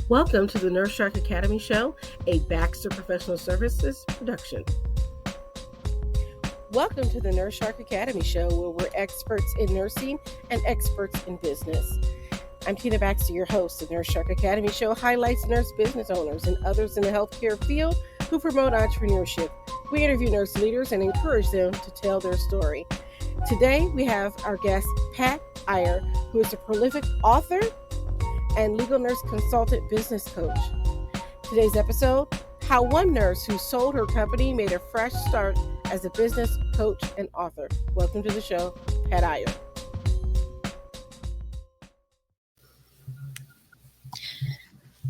Welcome to the Nurse Shark Academy Show, a Baxter Professional Services production. Welcome to the Nurse Shark Academy Show, where we're experts in nursing and experts in business. I'm Tina Baxter, your host. The Nurse Shark Academy Show highlights nurse business owners and others in the healthcare field who promote entrepreneurship. We interview nurse leaders and encourage them to tell their story. Today, we have our guest, Pat Iyer, who is a prolific author and legal nurse consultant business coach. Today's episode, how one nurse who sold her company made a fresh start as a business coach and author. Welcome to the show, Pat Iyer.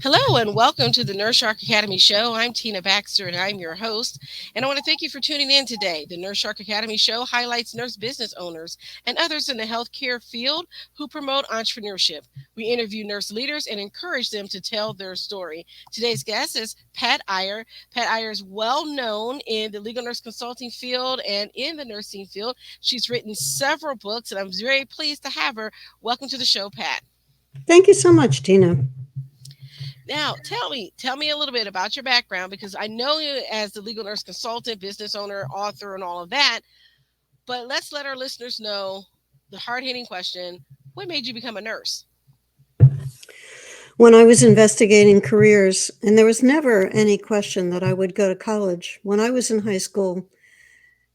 Hello and welcome to the Nurse Shark Academy Show. I'm Tina Baxter and I'm your host. And I want to thank you for tuning in today. The Nurse Shark Academy Show highlights nurse business owners and others in the healthcare field who promote entrepreneurship. We interview nurse leaders and encourage them to tell their story. Today's guest is Pat Iyer. Pat Iyer is well known in the legal nurse consulting field and in the nursing field. She's written several books and I'm very pleased to have her. Welcome to the show, Pat. Thank you so much, Tina. Now, tell me a little bit about your background, because I know you as the legal nurse consultant, business owner, author, and all of that. But let's let our listeners know the hard-hitting question: what made you become a nurse? When I was investigating careers, and there was never any question that I would go to college. When I was in high school,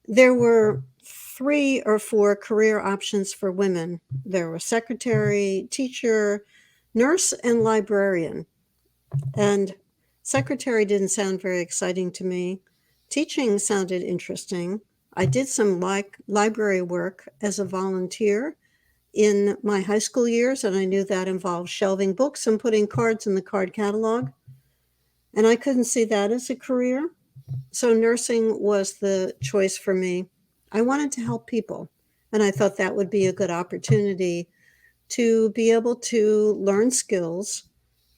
there were 3 or 4 career options for women. There were secretary, teacher, nurse, and librarian. And secretary didn't sound very exciting to me. Teaching sounded interesting. I did some library work as a volunteer in my high school years, and I knew that involved shelving books and putting cards in the card catalog. And I couldn't see that as a career. So nursing was the choice for me. I wanted to help people, and I thought that would be a good opportunity to be able to learn skills.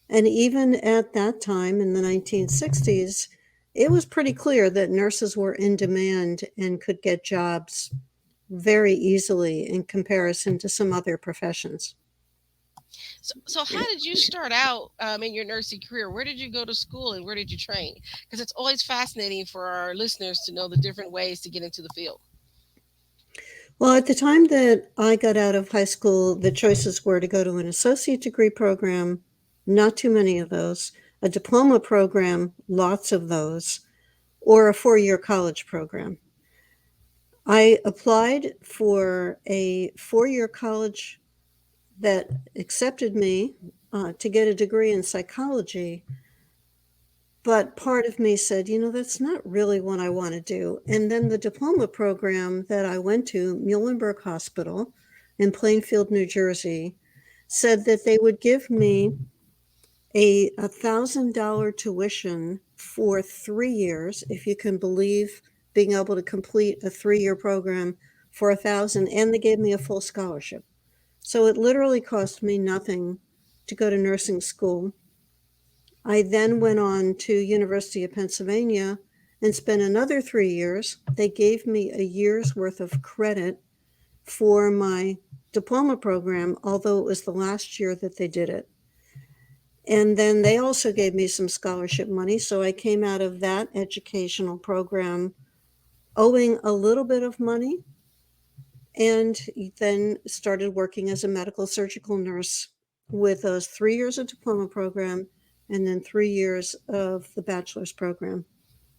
And even at that time in the 1960s, it was pretty clear that nurses were in demand and could get jobs very easily in comparison to some other professions. So how did you start out in your nursing career? Where did you go to school and where did you train? Because it's always fascinating for our listeners to know the different ways to get into the field. Well, at the time that I got out of high school, the choices were to go to an associate degree program, not too many of those, a diploma program, lots of those, or a 4-year college program. I applied for a 4-year college that accepted me to get a degree in psychology. But part of me said, that's not really what I want to do. And then the diploma program that I went to, Muhlenberg Hospital in Plainfield, New Jersey, said that they would give me a $1,000 tuition for 3 years, if you can believe being able to complete a 3-year program for $1,000, and they gave me a full scholarship. So it literally cost me nothing to go to nursing school. I then went on to University of Pennsylvania and spent another 3 years. They gave me a year's worth of credit for my diploma program, although it was the last year that they did it. And then they also gave me some scholarship money. So I came out of that educational program owing a little bit of money, and then started working as a medical surgical nurse with those 3 years of diploma program and then 3 years of the bachelor's program.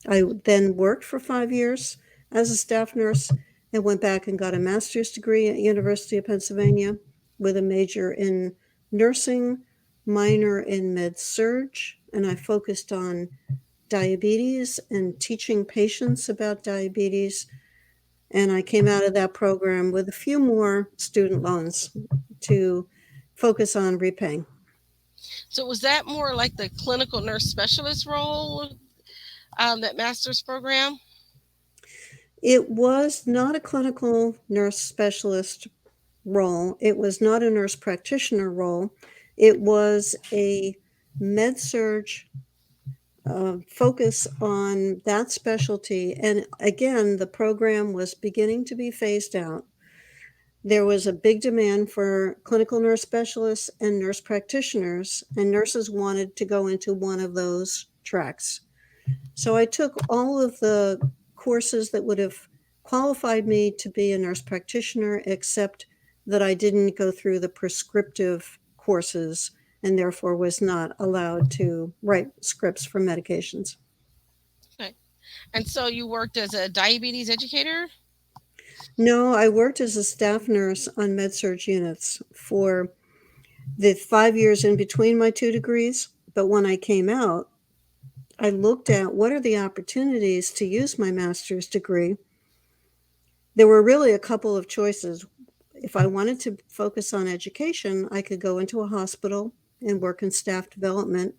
I then worked for 5 years as a staff nurse and went back and got a master's degree at University of Pennsylvania with a major in nursing, minor in med-surg, and I focused on diabetes and teaching patients about diabetes. And I came out of that program with a few more student loans to focus on repaying. So was that more like the clinical nurse specialist role, that master's program? It was not a clinical nurse specialist role. It was not a nurse practitioner role. It was a med-surg focus on that specialty. And again, the program was beginning to be phased out. There was a big demand for clinical nurse specialists and nurse practitioners, and nurses wanted to go into one of those tracks. So I took all of the courses that would have qualified me to be a nurse practitioner, except that I didn't go through the prescriptive courses and therefore was not allowed to write scripts for medications. Okay. And so you worked as a diabetes educator? No, I worked as a staff nurse on med-surg units for the 5 years in between my two degrees. But when I came out, I looked at what are the opportunities to use my master's degree. There were really a couple of choices. If I wanted to focus on education, I could go into a hospital and work in staff development,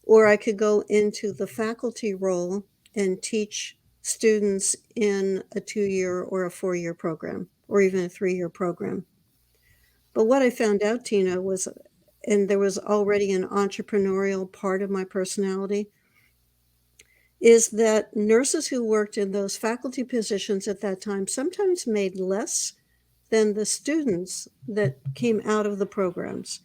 or I could go into the faculty role and teach students in a 2 year or a 4 year program, or even a 3 year program. But what I found out, Tina, was, and there was already an entrepreneurial part of my personality, is that nurses who worked in those faculty positions at that time sometimes made less than the students that came out of the programs.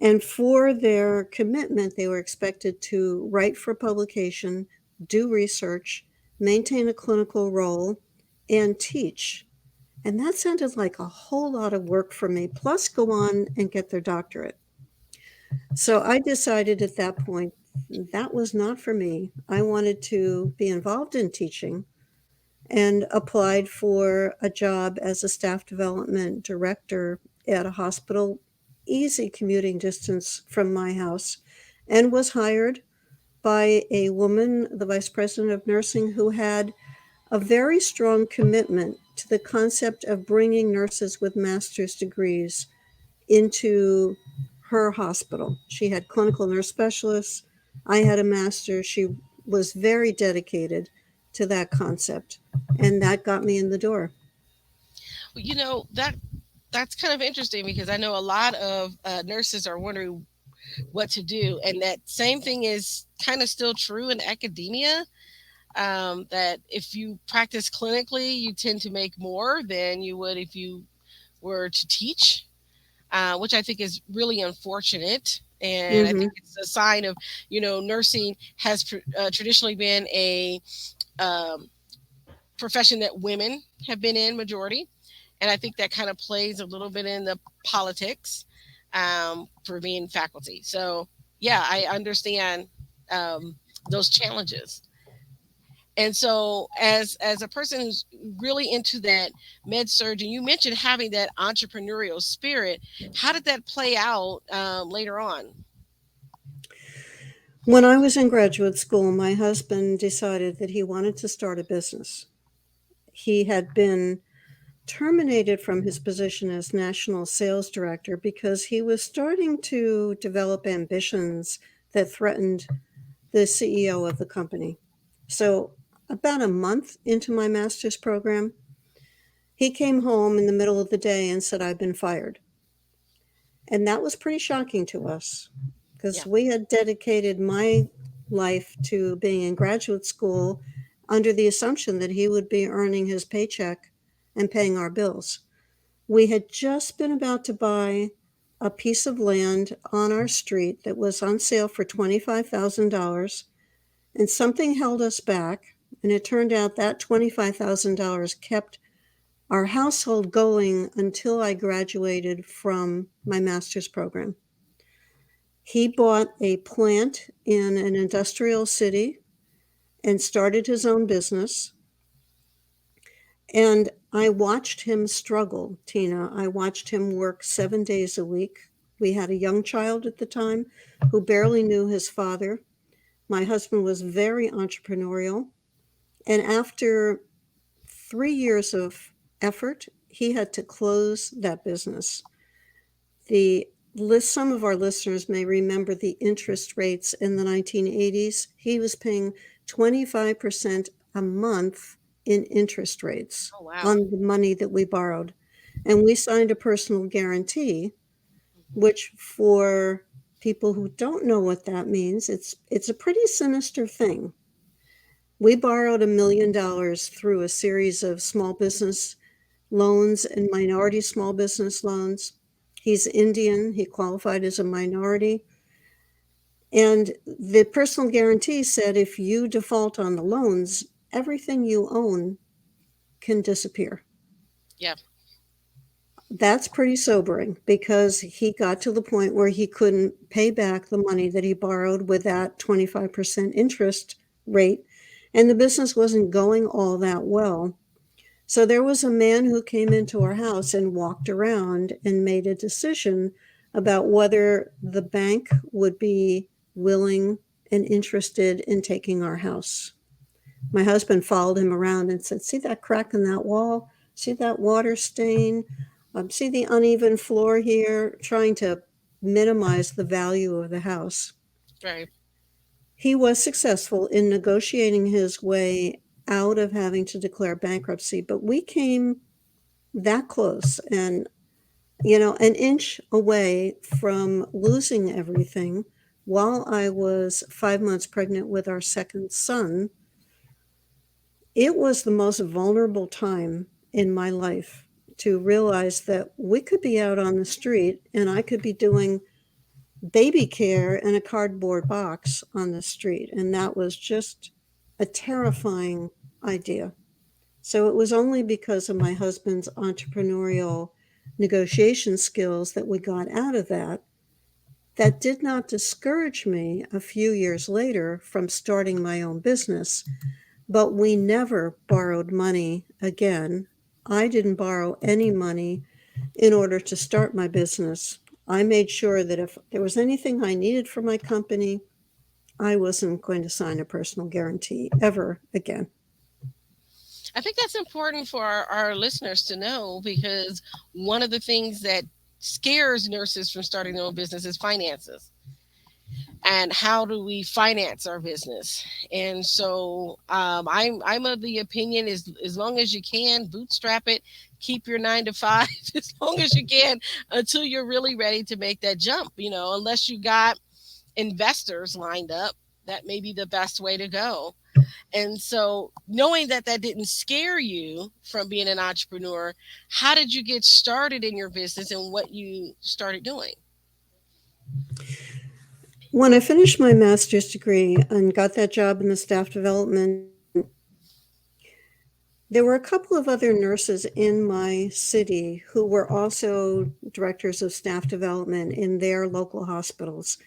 And for their commitment, they were expected to write for publication, do research, maintain a clinical role, and teach. And that sounded like a whole lot of work for me, plus go on and get their doctorate. So I decided at that point that was not for me. I wanted to be involved in teaching and applied for a job as a staff development director at a hospital, easy commuting distance from my house, and was hired by a woman, the vice president of nursing, who had a very strong commitment to the concept of bringing nurses with master's degrees into her hospital. She had clinical nurse specialists. I had a master. She was very dedicated to that concept, and that got me in the door. Well, that's kind of interesting because I know a lot of nurses are wondering what to do, and that same thing is kind of still true in academia. That if you practice clinically, you tend to make more than you would if you were to teach, which I think is really unfortunate. And I think Mm-hmm. it's a sign of, nursing has traditionally been a um, profession that women have been in majority. And I think that kind of plays a little bit in the politics for being faculty. So, yeah, I understand um, those challenges. And so, as a person who's really into that med surg, and you mentioned having that entrepreneurial spirit, how did that play out later on? When I was in graduate school, my husband decided that he wanted to start a business. He had been terminated from his position as national sales director because he was starting to develop ambitions that threatened the CEO of the company. So, about a month into my master's program, he came home in the middle of the day and said, I've been fired. And that was pretty shocking to us because Yeah. we had dedicated my life to being in graduate school under the assumption that he would be earning his paycheck and paying our bills. We had just been about to buy a piece of land on our street that was on sale for $25,000, and something held us back. And it turned out that $25,000 kept our household going until I graduated from my master's program. He bought a plant in an industrial city and started his own business. And I watched him struggle, Tina. I watched him work 7 days a week. We had a young child at the time who barely knew his father. My husband was very entrepreneurial. And after 3 years of effort, he had to close that business. The Some of our listeners may remember the interest rates in the 1980s. He was paying 25% a month in interest rates Oh, wow. on the money that we borrowed. And we signed a personal guarantee, Mhm. which for people who don't know what that means, it's a pretty sinister thing. We borrowed $1 million through a series of small business loans and minority small business loans. He's Indian. He qualified as a minority. And the personal guarantee said if you default on the loans, everything you own can disappear. Yeah. That's pretty sobering because he got to the point where he couldn't pay back the money that he borrowed with that 25% interest rate, and the business wasn't going all that well. So there was a man who came into our house and walked around and made a decision about whether the bank would be willing and interested in taking our house. My husband followed him around and said, "See that crack in that wall? See that water stain? See the uneven floor here?" Trying to minimize the value of the house. Right. He was successful in negotiating his way out of having to declare bankruptcy, but we came that close and, an inch away from losing everything while I was 5 months pregnant with our second son. It was the most vulnerable time in my life to realize that we could be out on the street and I could be doing baby care in a cardboard box on the street. And that was just a terrifying idea. So it was only because of my husband's entrepreneurial negotiation skills that we got out of that. That did not discourage me a few years later from starting my own business, but we never borrowed money again. I didn't borrow any money in order to start my business. I made sure that if there was anything I needed for my company, I wasn't going to sign a personal guarantee ever again. I think that's important for our listeners to know because one of the things that scares nurses from starting their own business is finances. And how do we finance our business? And so I'm of the opinion as long as you can bootstrap it, keep your 9 to 5 as long as you can until you're really ready to make that jump. Unless you got investors lined up, that may be the best way to go. And so, knowing that that didn't scare you from being an entrepreneur, how did you get started in your business and what you started doing? When I finished my master's degree and got that job in the staff development, there were a couple of other nurses in my city who were also directors of staff development in their local hospitals.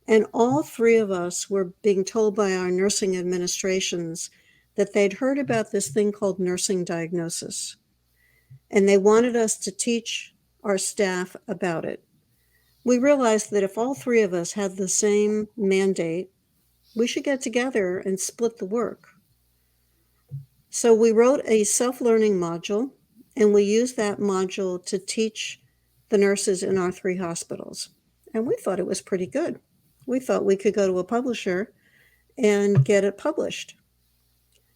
And all three of us were being told by our nursing administrations that they'd heard about this thing called nursing diagnosis. And they wanted us to teach our staff about it. We realized that if all three of us had the same mandate, we should get together and split the work. So we wrote a self-learning module, and we used that module to teach the nurses in our three hospitals. And we thought it was pretty good. We thought we could go to a publisher and get it published.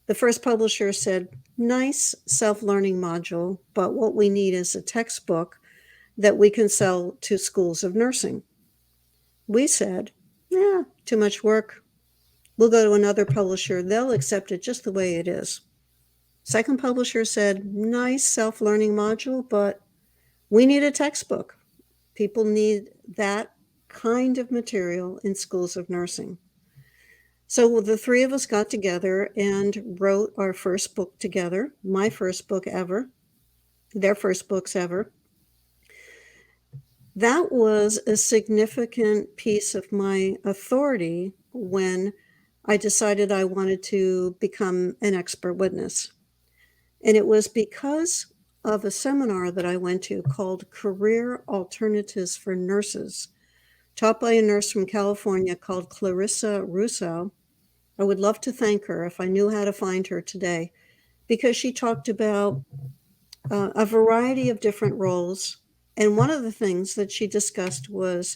The first publisher said, "Nice self-learning module, but what we need is a textbook that we can sell to schools of nursing." We said, "Yeah, too much work. We'll go to another publisher. They'll accept it just the way it is." Second publisher said, "Nice self-learning module, but we need a textbook. People need that kind of material in schools of nursing." So the three of us got together and wrote our first book together, my first book ever, their first books ever. That was a significant piece of my authority when I decided I wanted to become an expert witness. And it was because of a seminar that I went to called Career Alternatives for Nurses, taught by a nurse from California called Clarissa Russo. I would love to thank her if I knew how to find her today, because she talked about a variety of different roles. And one of the things that she discussed was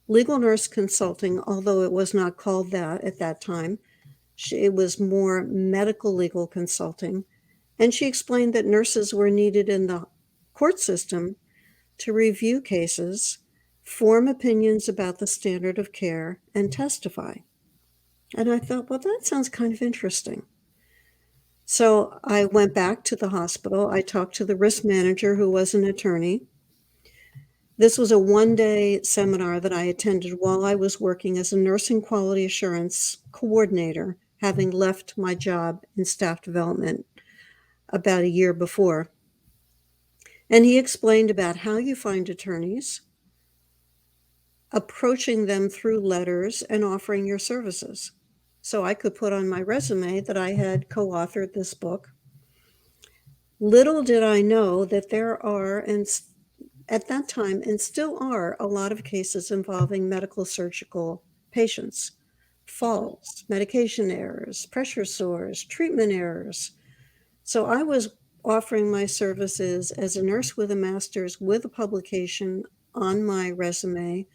legal nurse consulting, although it was not called that at that time. It was more medical legal consulting. And she explained that nurses were needed in the court system to review cases, form opinions about the standard of care, and testify. And I thought, well, that sounds kind of interesting. So I went back to the hospital. I talked to the risk manager, who was an attorney. This was a one-day seminar that I attended while I was working as a nursing quality assurance coordinator, having left my job in staff development about a year before. And he explained about how you find attorneys, approaching them through letters, and offering your services. So I could put on my resume that I had co-authored this book. Little did I know that there are, and at that time, and still are, a lot of cases involving medical surgical patients, Mhm. falls, medication errors, pressure sores, treatment errors. So I was offering my services as a nurse with a master's with a publication on my resume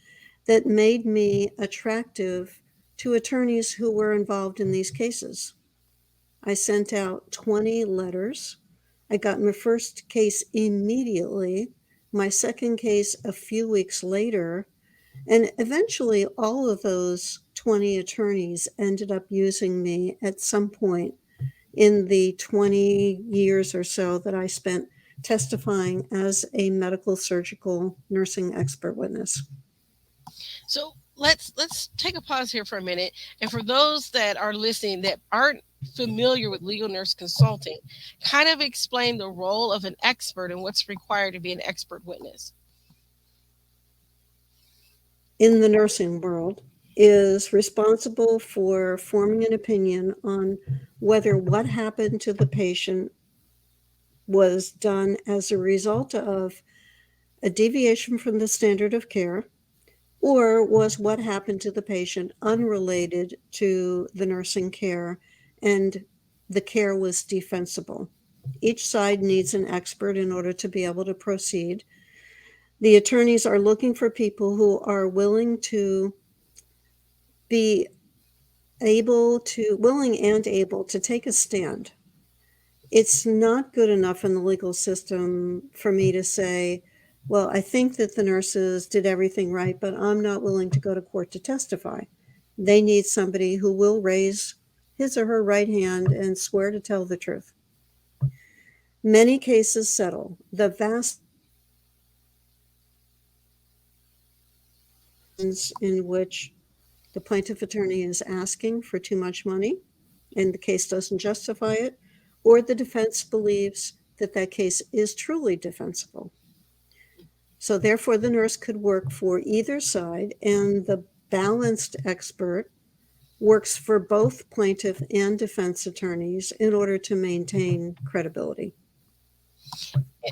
that made me attractive to attorneys who were involved in these cases. I sent out 20 letters. I got my first case immediately, my second case a few weeks later, and eventually all of those 20 attorneys ended up using me at some point in the 20 years or so that I spent testifying as a medical surgical nursing expert witness. So let's take a pause here for a minute. And for those that are listening that aren't familiar with legal nurse consulting, kind of explain the role of an expert and what's required to be an expert witness. In the nursing world is responsible for forming an opinion on whether what happened to the patient was done as a result of a deviation from the standard of care, or was what happened to the patient unrelated to the nursing care and the care was defensible. Each side needs an expert in order to be able to proceed. The attorneys are looking for people who are be willing and able to take a stand. It's not good enough in the legal system for me to say, well, I think that the nurses did everything right, but I'm not willing to go to court to testify. They need somebody who will raise his or her right hand and swear to tell the truth. Many cases settle. The vast in which the plaintiff attorney is asking for too much money and the case doesn't justify it, or the defense believes that that case is truly defensible. So therefore, the nurse could work for either side, and the balanced expert works for both plaintiff and defense attorneys in order to maintain credibility.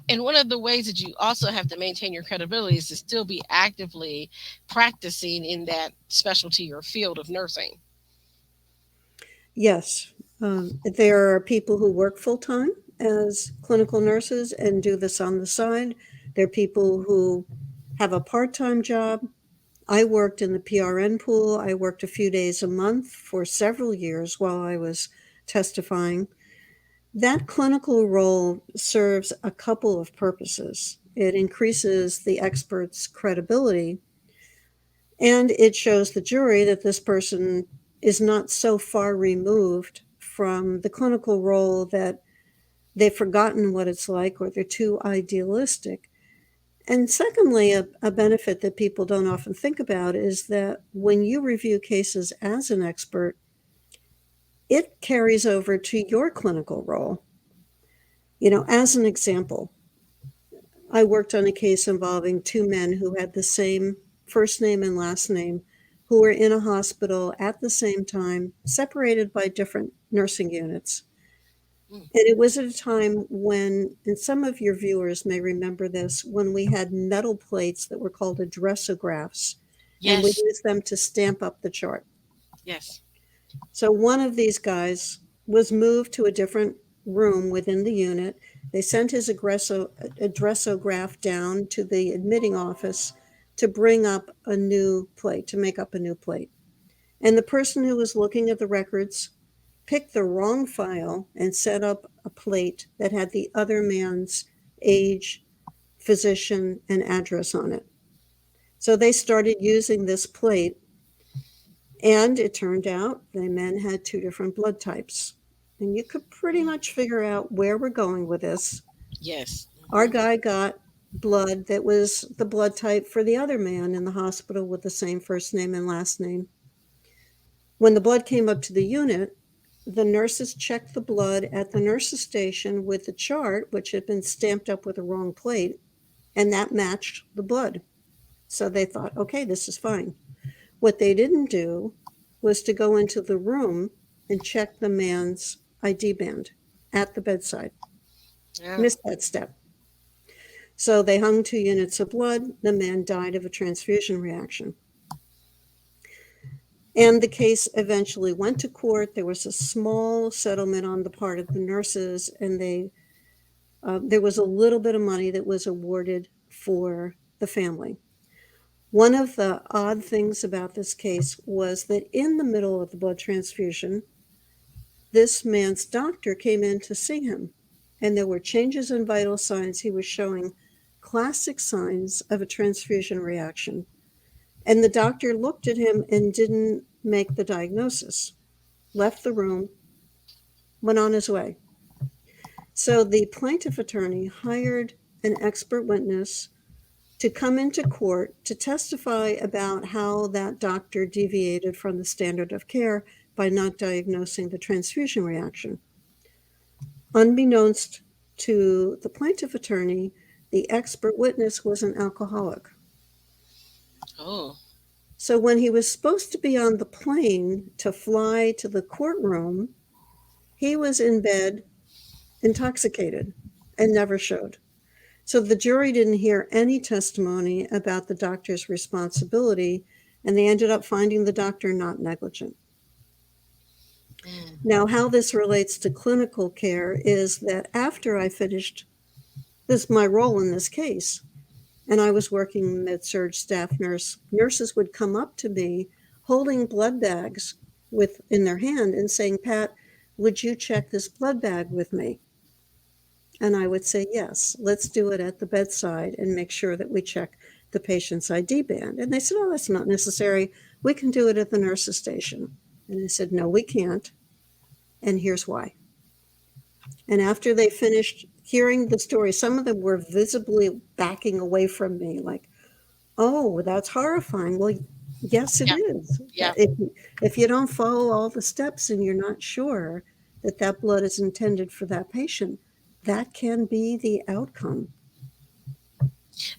And one of the ways that you also have to maintain your credibility is to still be actively practicing in that specialty or field of nursing. Yes, there are people who work full time as clinical nurses and do this on the side. There are people who have a part time job. I worked in the PRN pool. I worked a few days a month for several years while I was testifying. That clinical role serves a couple of purposes. It increases the expert's credibility, and it shows the jury that this person is not so far removed from the clinical role that they've forgotten what it's like or they're too idealistic. And secondly, a benefit that people don't often think about is that when you review cases as an expert, it carries over to your clinical role. As an example, I worked on a case involving two men who had the same first name and last name, who were in a hospital at the same time, separated by different nursing units. Mm. And it was at a time when, and some of your viewers may remember this, when we had metal plates that were called addressographs, and we Yes, used them to stamp up the chart. yes. So one of these guys was moved to a different room within the unit. They sent his addressograph down to the admitting office to bring up a new plate, to make up a new plate. And the person who was looking at the records picked the wrong file and set up a plate that had the other man's age, physician, and address on it. So they started using this plate, and it turned out the men had two different blood types. And you could pretty much figure out where we're going with this. Yes. Our guy got blood that was the blood type for the other man in the hospital with the same first name and last name. When the blood came up to the unit, the nurses checked the blood at the nurses' station with the chart, which had been stamped up with a wrong plate, and that matched the blood. So they thought, okay, this is fine. What they didn't do was to go into the room and check the man's ID band at the bedside. Yeah. Missed that step. So they hung 2 units of blood. The man died of a transfusion reaction. And the case eventually went to court. There was a small settlement on the part of the nurses, and there was a little bit of money that was awarded for the family. One of the odd things about this case was that in the middle of the blood transfusion, this man's doctor came in to see him, and there were changes in vital signs. He was showing classic signs of a transfusion reaction. And the doctor looked at him and didn't make the diagnosis, left the room, went on his way. So the plaintiff attorney hired an expert witness to come into court to testify about how that doctor deviated from the standard of care by not diagnosing the transfusion reaction. Unbeknownst to the plaintiff attorney, the expert witness was an alcoholic. Oh. So when he was supposed to be on the plane to fly to the courtroom, he was in bed, intoxicated, and never showed. So the jury didn't hear any testimony about the doctor's responsibility, and they ended up finding the doctor not negligent. Mm. Now, how this relates to clinical care is that after I finished my role in this case, and I was working med-surg staff nurse, nurses would come up to me holding blood bags in their hand and saying, Pat, would you check this blood bag with me? And I would say, yes, let's do it at the bedside and make sure that we check the patient's ID band. And they said, oh, that's not necessary. We can do it at the nurse's station. And I said, no, we can't. And here's why. And after they finished hearing the story, some of them were visibly backing away from me, like, oh, that's horrifying. Well, yes, it Yeah. is. Yeah. If you don't follow all the steps and you're not sure that that blood is intended for that patient, that can be the outcome.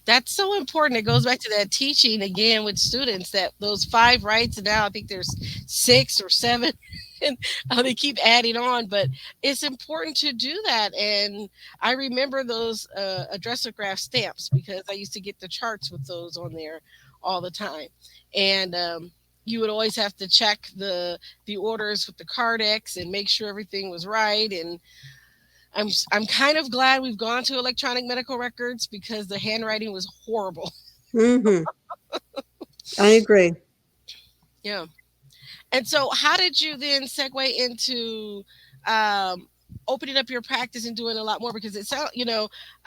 That's so important. It goes back to that teaching again with students that those five rights, and now I think there's six or seven, and they keep adding on. But it's important to do that. And I remember those addressograph stamps because I used to get the charts with those on there all the time. And you would always have to check the orders with the Cardex and make sure everything was right. And I'm kind of glad we've gone to electronic medical records because the handwriting was horrible. Mm-hmm. I agree. Yeah. And so, how did you then segue into opening up your practice and doing a lot more? Because it sounds,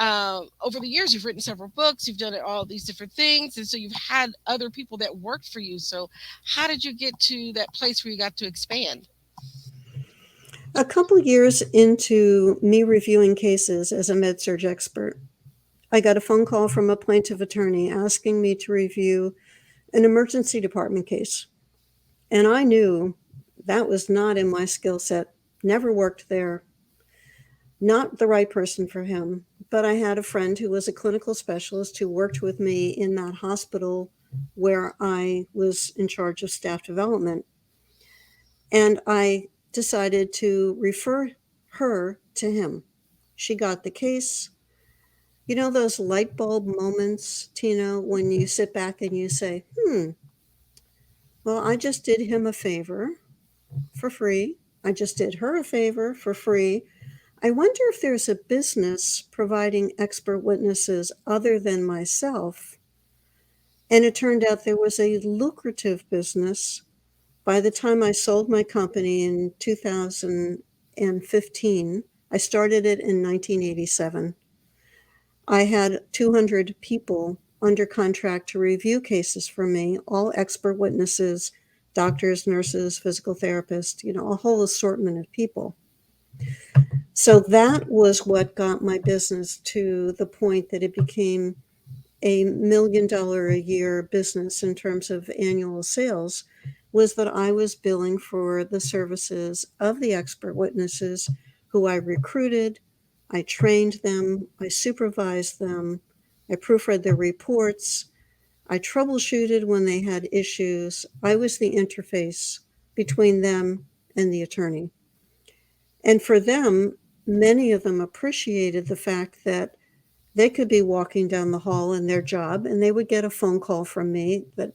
over the years you've written several books, you've done all these different things, and so you've had other people that worked for you. So, how did you get to that place where you got to expand? A couple years into me reviewing cases as a med-surg expert, I got a phone call from a plaintiff attorney asking me to review an emergency department case. And I knew that was not in my skill set, never worked there, not the right person for him. But I had a friend who was a clinical specialist who worked with me in that hospital where I was in charge of staff development. And I decided to refer her to him. She got the case. You know those light bulb moments, Tina, when you sit back and you say, well, I just did him a favor for free. I just did her a favor for free. I wonder if there's a business providing expert witnesses other than myself. And it turned out there was a lucrative business. By the time I sold my company in 2015, I started it in 1987. I had 200 people under contract to review cases for me, all expert witnesses, doctors, nurses, physical therapists, a whole assortment of people. So that was what got my business to the point that it became $1 million a year business in terms of annual sales, was that I was billing for the services of the expert witnesses who I recruited, I trained them, I supervised them, I proofread their reports, I troubleshooted when they had issues. I was the interface between them and the attorney. And for them, many of them appreciated the fact that they could be walking down the hall in their job and they would get a phone call from me that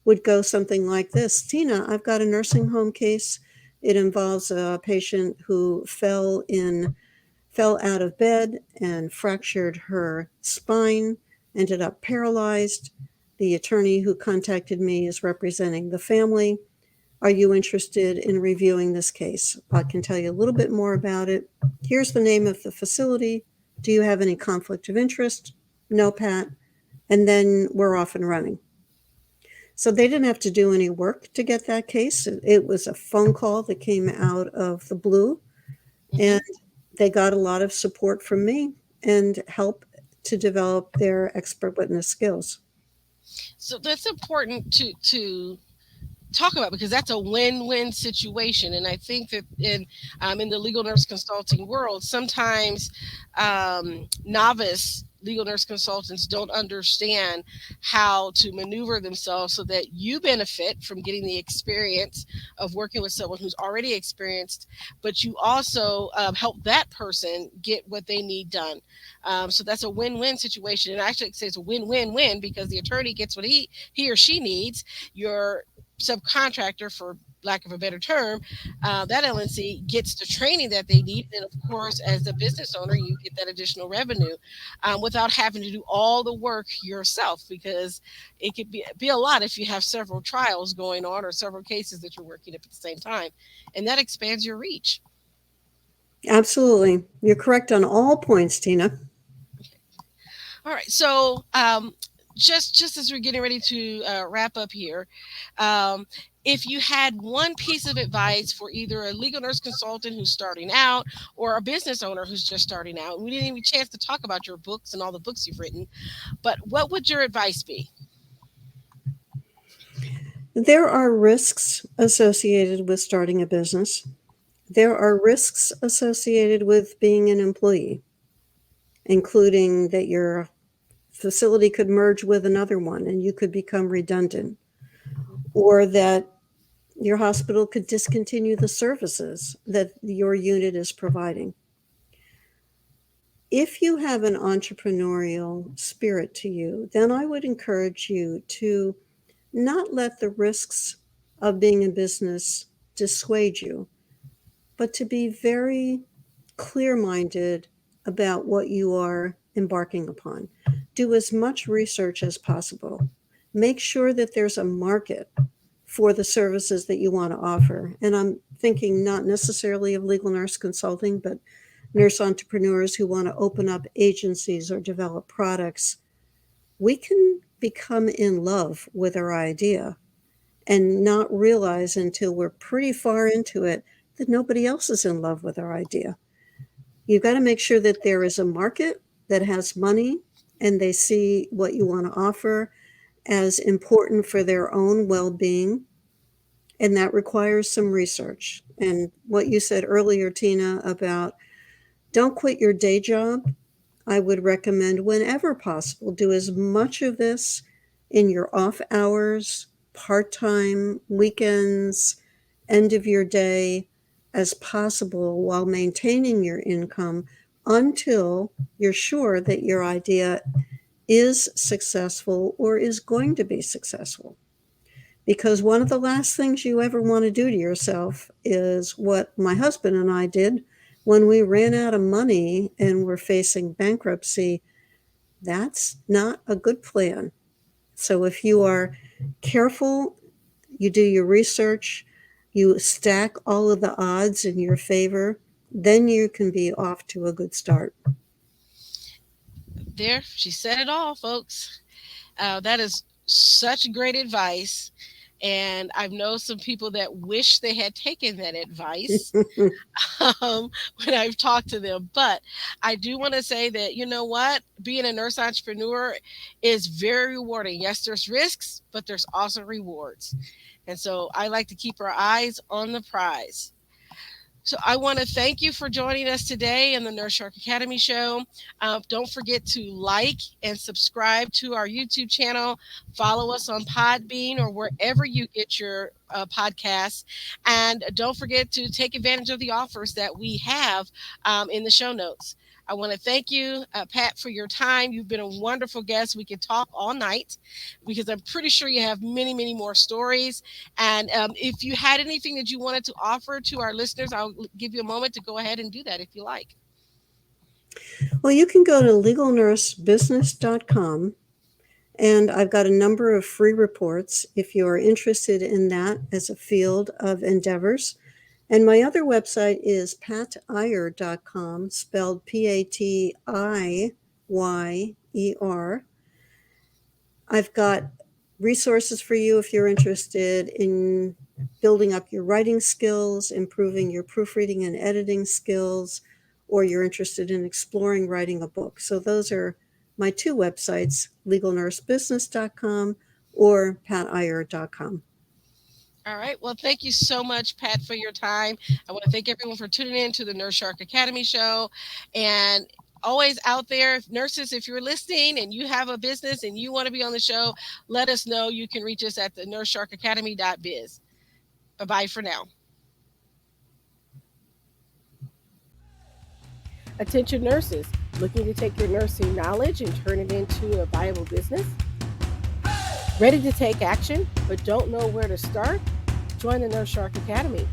would go something like this: Tina, I've got a nursing home case. It involves a patient who fell out of bed and fractured her spine, ended up paralyzed. The attorney who contacted me is representing the family. Are you interested in reviewing this case? I can tell you a little bit more about it. Here's the name of the facility. Do you have any conflict of interest? No, Pat. And then we're off and running. So they didn't have to do any work to get that case. It was a phone call that came out of the blue, and Hmm. they got a lot of support from me and help to develop their expert witness skills. So that's important to talk about, because that's a win-win situation. And I think that in the legal nurse consulting world, sometimes novice legal nurse consultants don't understand how to maneuver themselves so that you benefit from getting the experience of working with someone who's already experienced, but you also help that person get what they need done. So that's a win-win situation. And I actually say it's a win-win-win, because the attorney gets what he or she needs. Your subcontractor, for lack of a better term, that LNC gets the training that they need. And of course, as a business owner, you get that additional revenue without having to do all the work yourself, because it could be a lot if you have several trials going on or several cases that you're working up at the same time. And that expands your reach. Absolutely. You're correct on all points, Tina. All right. So, just as we're getting ready to wrap up here, um, if you had one piece of advice for either a legal nurse consultant who's starting out or a business owner who's just starting out, we didn't even get a chance to talk about your books and all the books you've written, but what would your advice be? There are risks associated with starting a business. There are risks associated with being an employee, including that your facility could merge with another one and you could become redundant, or that your hospital could discontinue the services that your unit is providing. If you have an entrepreneurial spirit to you, then I would encourage you to not let the risks of being in business dissuade you, but to be very clear minded about what you are embarking upon. Do as much research as possible. Make sure that there's a market for the services that you want to offer. And I'm thinking not necessarily of legal nurse consulting, but nurse entrepreneurs who want to open up agencies or develop products. We can become in love with our idea and not realize until we're pretty far into it that nobody else is in love with our idea. You've got to make sure that there is a market that has money and they see what you want to offer as important for their own well being. And that requires some research. And what you said earlier, Tina, about don't quit your day job, I would recommend whenever possible, do as much of this in your off hours, part time, weekends, end of your day as possible while maintaining your income until you're sure that your idea is successful or is going to be successful. Because one of the last things you ever want to do to yourself is what my husband and I did when we ran out of money and were facing bankruptcy. That's not a good plan. So if you are careful, you do your research, you stack all of the odds in your favor, then you can be off to a good start. There, she said it all, folks. That is such great advice. And I've known some people that wish they had taken that advice when I've talked to them. But I do want to say that, you know what? Being a nurse entrepreneur is very rewarding. Yes, there's risks, but there's also rewards. And so I like to keep our eyes on the prize. So I want to thank you for joining us today in the Nurse Shark Academy show. Don't forget to like and subscribe to our YouTube channel. Follow us on Podbean or wherever you get your podcasts. And don't forget to take advantage of the offers that we have in the show notes. I want to thank you, Pat, for your time. You've been a wonderful guest. We could talk all night because I'm pretty sure you have many, many more stories. And if you had anything that you wanted to offer to our listeners, I'll give you a moment to go ahead and do that if you like. Well, you can go to legalnursebusiness.com, and I've got a number of free reports if you are interested in that as a field of endeavors. And my other website is patiyer.com, spelled Patiyyer. I've got resources for you if you're interested in building up your writing skills, improving your proofreading and editing skills, or you're interested in exploring writing a book. So those are my two websites, legalnursebusiness.com or patiyer.com. All right. Well, thank you so much, Pat, for your time. I want to thank everyone for tuning in to the Nurse Shark Academy show. And always out there, nurses, if you're listening and you have a business and you want to be on the show, let us know. You can reach us at the nursesharkacademy.biz. Bye-bye for now. Attention nurses, looking to take your nursing knowledge and turn it into a viable business? Ready to take action, but don't know where to start? Join the Nurse Shark Academy.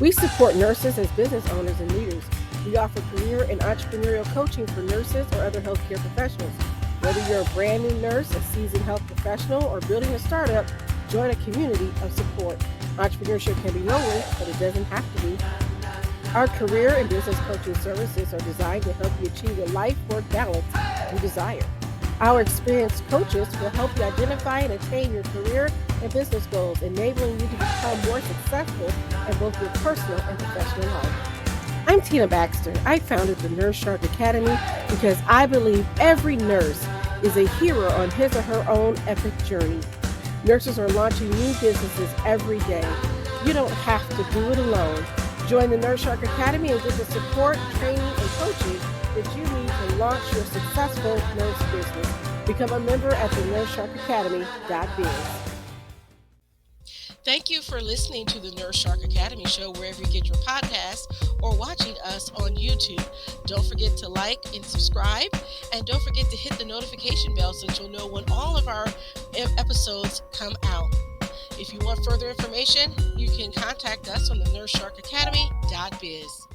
We support nurses as business owners and leaders. We offer career and entrepreneurial coaching for nurses or other healthcare professionals. Whether you're a brand new nurse, a seasoned health professional, or building a startup, join a community of support. Entrepreneurship can be lonely, but it doesn't have to be. Our career and business coaching services are designed to help you achieve the life-work balance you desire. Our experienced coaches will help you identify and attain your career and business goals, enabling you to become more successful in both your personal and professional life. I'm Tina Baxter. I founded the Nurse Shark Academy because I believe every nurse is a hero on his or her own epic journey. Nurses are launching new businesses every day. You don't have to do it alone. Join the Nurse Shark Academy and get the support, training, and coaching that you need to launch your successful nurse business. Become a member at the nursesharkacademy.biz. Thank you for listening to the Nurse Shark Academy show wherever you get your podcasts or watching us on YouTube. Don't forget to like and subscribe, and don't forget to hit the notification bell so that you'll know when all of our episodes come out. If you want further information, you can contact us on the nursesharkacademy.biz.